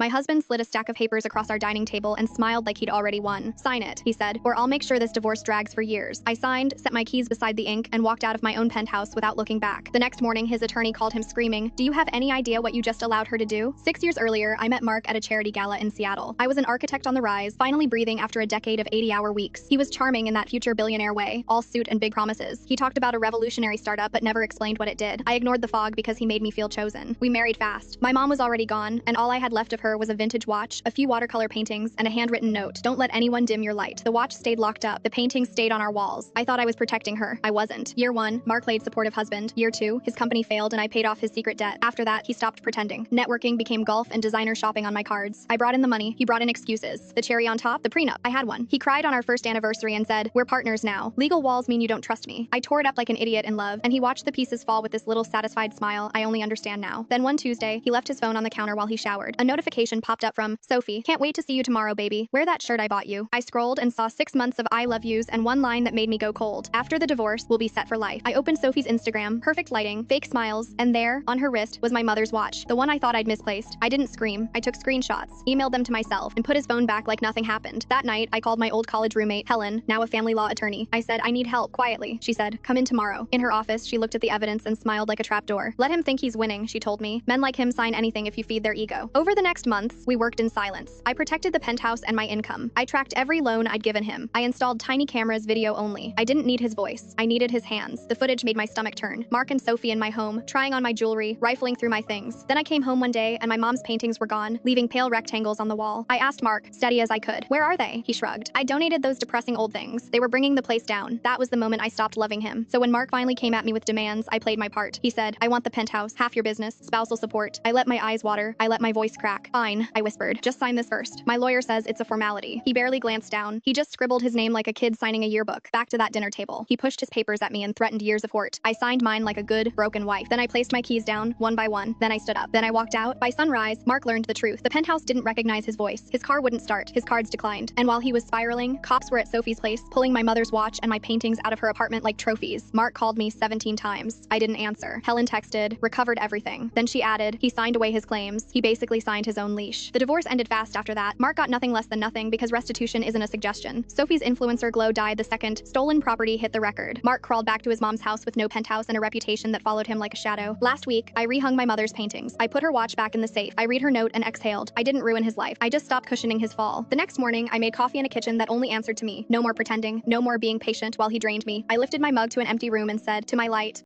My husband slid a stack of papers across our dining table and smiled like he'd already won. "Sign it," he said, "or I'll make sure this divorce drags for years." I signed, set my keys beside the ink, and walked out of my own penthouse without looking back. The next morning, his attorney called him screaming, "Do you have any idea what you just allowed her to do?" 6 years earlier, I met Mark at a charity gala in Seattle. I was an architect on the rise, finally breathing after a decade of 80-hour weeks. He was charming in that future billionaire way, all suit and big promises. He talked about a revolutionary startup but never explained what it did. I ignored the fog because he made me feel chosen. We married fast. My mom was already gone, and all I had left of her was a vintage watch, a few watercolor paintings, and a handwritten note: "Don't let anyone dim your light." The watch stayed locked up. The paintings stayed on our walls. I thought I was protecting her. I wasn't. Year 1, Mark played supportive husband. Year 2, his company failed and I paid off his secret debt. After that, he stopped pretending. Networking became golf and designer shopping on my cards. I brought in the money. He brought in excuses. The cherry on top, the prenup. I had one. He cried on our first anniversary and said, "We're partners now. Legal walls mean you don't trust me." I tore it up like an idiot in love, and he watched the pieces fall with this little satisfied smile I only understand now. Then one Tuesday, he left his phone on the counter while he showered. A notification popped up from Sophie. "Can't wait to see you tomorrow, baby. Wear that shirt I bought you." I scrolled and saw 6 months of I love yous and one line that made me go cold. "After the divorce, we'll be set for life." I opened Sophie's Instagram, perfect lighting, fake smiles, and there, on her wrist, was my mother's watch, the one I thought I'd misplaced. I didn't scream. I took screenshots, emailed them to myself, and put his phone back like nothing happened. That night, I called my old college roommate, Helen, now a family law attorney. I said, "I need help," quietly. She said, "Come in tomorrow." In her office, she looked at the evidence and smiled like a trapdoor. "Let him think he's winning," she told me. "Men like him sign anything if you feed their ego." Over the next months, we worked in silence. I protected the penthouse and my income. I tracked every loan I'd given him. I installed tiny cameras, video only. I didn't need his voice. I needed his hands. The footage made my stomach turn. Mark and Sophie in my home, trying on my jewelry, rifling through my things. Then I came home one day and my mom's paintings were gone, leaving pale rectangles on the wall. I asked Mark, steady as I could, "Where are they?" He shrugged. "I donated those depressing old things. They were bringing the place down." That was the moment I stopped loving him. So when Mark finally came at me with demands, I played my part. He said, "I want the penthouse, half your business, spousal support." I let my eyes water. I let my voice crack. "Fine," I whispered. "Just sign this first. My lawyer says it's a formality." He barely glanced down. He just scribbled his name like a kid signing a yearbook. Back to that dinner table. He pushed his papers at me and threatened years of court. I signed mine like a good, broken wife. Then I placed my keys down, one by one. Then I stood up. Then I walked out. By sunrise, Mark learned the truth. The penthouse didn't recognize his voice. His car wouldn't start. His cards declined. And while he was spiraling, cops were at Sophie's place, pulling my mother's watch and my paintings out of her apartment like trophies. Mark called me 17 times. I didn't answer. Helen texted, "Recovered everything." Then she added, "He signed away his claims." He basically signed his own leash. The divorce ended fast after that. Mark got nothing less than nothing because restitution isn't a suggestion. Sophie's influencer glow died the second stolen property hit the record. Mark crawled back to his mom's house with no penthouse and a reputation that followed him like a shadow. Last week, I rehung my mother's paintings. I put her watch back in the safe. I read her note and exhaled. I didn't ruin his life. I just stopped cushioning his fall. The next morning, I made coffee in a kitchen that only answered to me. No more pretending. No more being patient while he drained me. I lifted my mug to an empty room and said, "To my light."